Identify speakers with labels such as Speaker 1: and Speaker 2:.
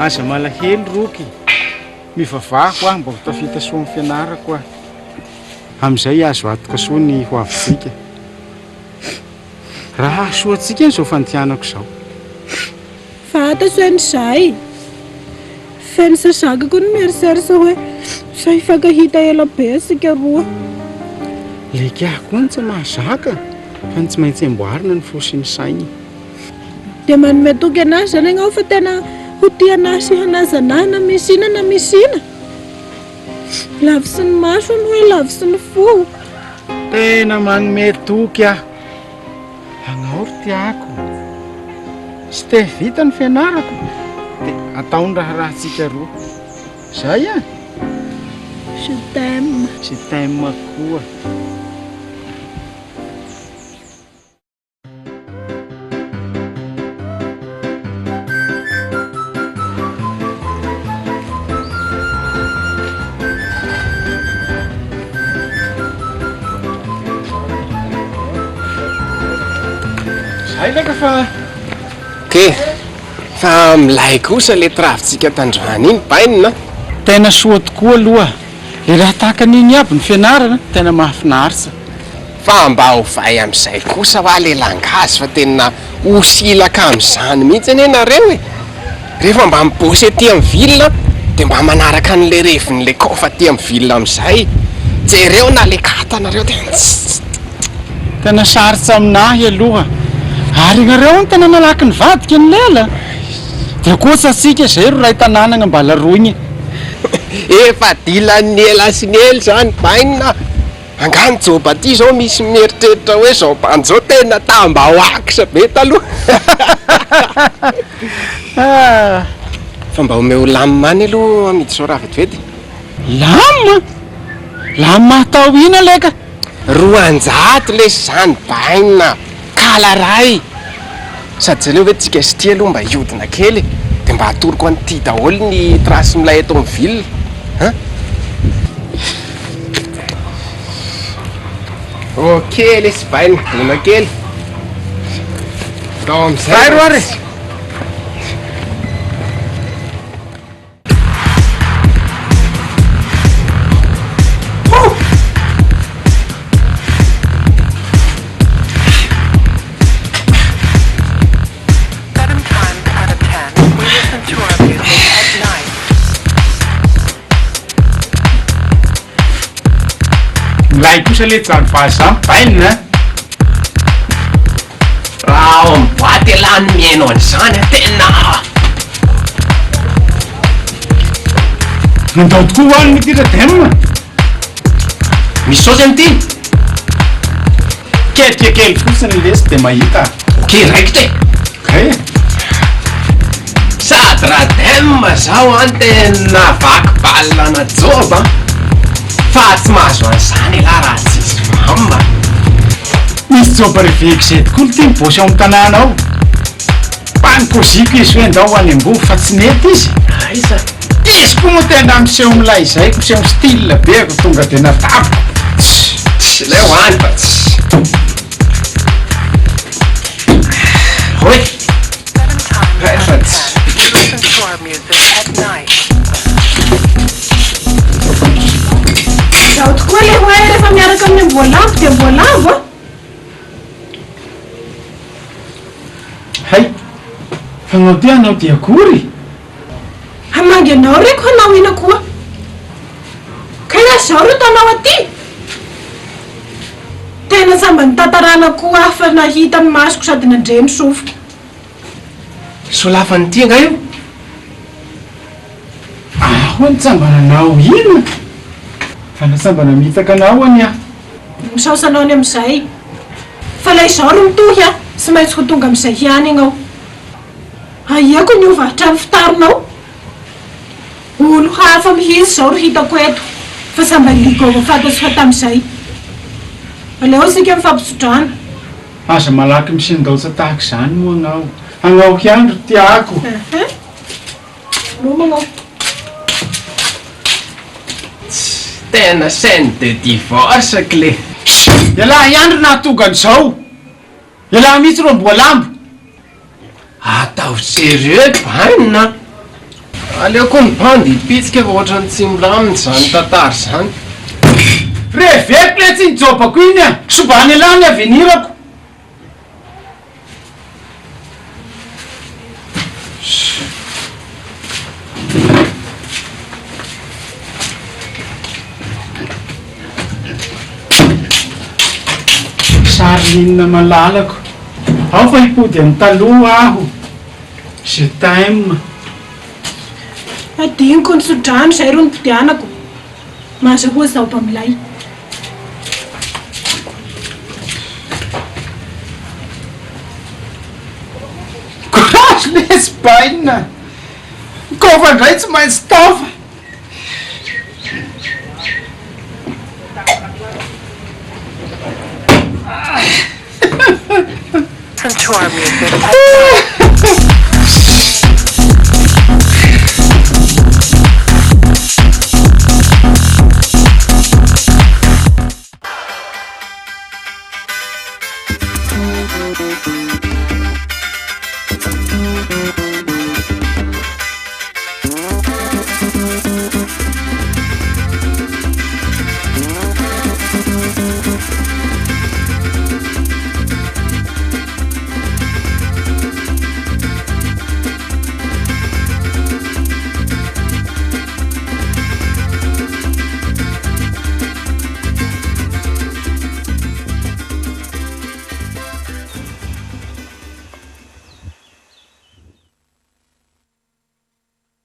Speaker 1: Aza malahelo roky mivavahako aho mba ho tafita soa amin'ny fianarako aho amin'izay azo atoka soa ny ho avitsika raha soatsika izao fandianako izao
Speaker 2: fata soan'izay feny sasagako ny mieriserisa hoe zay fankahita ela be asika roa
Speaker 1: lekako ny tsy mahazaka fa ny tsy maintsy amboarina ny fo sy ny sainy
Speaker 2: dia manome toky anazy zany ianao fa tena ho tiana sy hanazanahy na misina na misina lavy sy ny maso ny hoe lavy sy ny fo
Speaker 1: tena manome toky aho hanaory tiako sy te vita ny fianarako dia ataony rahatsika roa zay a
Speaker 2: je t'aime
Speaker 1: koa
Speaker 3: fa milay kosa le travitsika tandroany iny bainina
Speaker 1: tena soa tokoa aloha le raha tahaka n'iny aby ny fianarana tena mahafinaritra
Speaker 3: fa mba hovay amin'izay kosa hoa le langazy fa tena hosilaka amin'izany mihitsy anie nareo e rehefa mba mibosy aty amin'ny vilina dia mba manaraka an'le revin'le kofa aty amin'ny vilina amin'izay jereo na le katanareo
Speaker 1: tena sarotra aminahy aloha ary nareo ny tena nalaky ny vadika ny lela dia kosa atsika zay ro ray tanànana mbala roigny
Speaker 3: efa dilan'ny ela sy ny ely zany bainina angany joba aty zao misy mieritreritra hoe zao banjao tena tamba hoakisa be taloha fa mba ome ho lamimany aloha amidy zao raha vetivety
Speaker 1: lama atao ina leka
Speaker 3: 200 lesy zany bainina kalaray sady zaleo hoe tsika sy ty aloha mba iodina kely dia mba atoroko an'ity daholo ny trasy milay eto amin'ny ville ok lesy baina dona kely tao amin'izay
Speaker 1: roary milay kosa le tsarovaza bainina
Speaker 3: raha ao amin'ny boaty alany miaino an'izany tena
Speaker 1: nandao tokoa hoaniny ty rademina
Speaker 3: misy saosy am'ty
Speaker 1: kelikely fosiny lesy dia mahita
Speaker 3: ok raikitra
Speaker 1: kay
Speaker 3: sady rademma zao any tena vaky balina najoba fa tsy mahazo an'izany la raha tsisy famba
Speaker 1: misy joba reveky zay tokoa ty mibosy ao amin'ny tanàna ao pankoziko izy hoe andao any ambo fa tsy nety izy
Speaker 3: aiza
Speaker 1: izy koa moa tena miseho milay zay miseho style beko tonga dia natapiko
Speaker 3: tsy lay hoany fa tsy hoe efa tsy
Speaker 2: zaho tokoa le hoe rehefa miaraka amin'ny Amboalambo dia Amboalambo
Speaker 1: hay fanao ty anao dia akory
Speaker 2: hamangy anao reko hanao ina koa kaya zaho ro tanao aty tena samba ny tantarana koa fa nahita ny masoko sady nandreny sofiko
Speaker 3: so lafa ny tia nga io
Speaker 1: ahoa ny tsambananao ina fa nasambana mitaka anao any aho
Speaker 2: misaosanao ny amin'izay fa lay izao ro mitohy a sy maintsy ho tonga amin'izay hiany ignao aiako ny ovahitra amin'ny fitaronao olo hafa mihizy zao ro hitako eto fa samba ligova fantasy fa tamin'izay aleo sika mifampisodrana
Speaker 1: aza malaky misindaotra tahaka izany moa anao hiandro tiako
Speaker 2: lomanao
Speaker 3: tena scène de divorce le
Speaker 1: ialahy iandro nahatongan'izao ialahy mihitsy ro Amboalambo
Speaker 3: atao sérieux banina aleoko ny bandy hipitsika fa ohatrany tsy milaminy zany tantary zany
Speaker 1: reveko le tsy nijobako iny a sobany ialahy ny avenirako sarinina malalako ao fa hipody amin'ny taloha aho je t'aime
Speaker 2: adiniko ny sodrano zay ro nipodianako mazahoa zao mpamilay
Speaker 1: courage lesbaina kova ndray tsy maintsy tafa
Speaker 4: Into our music.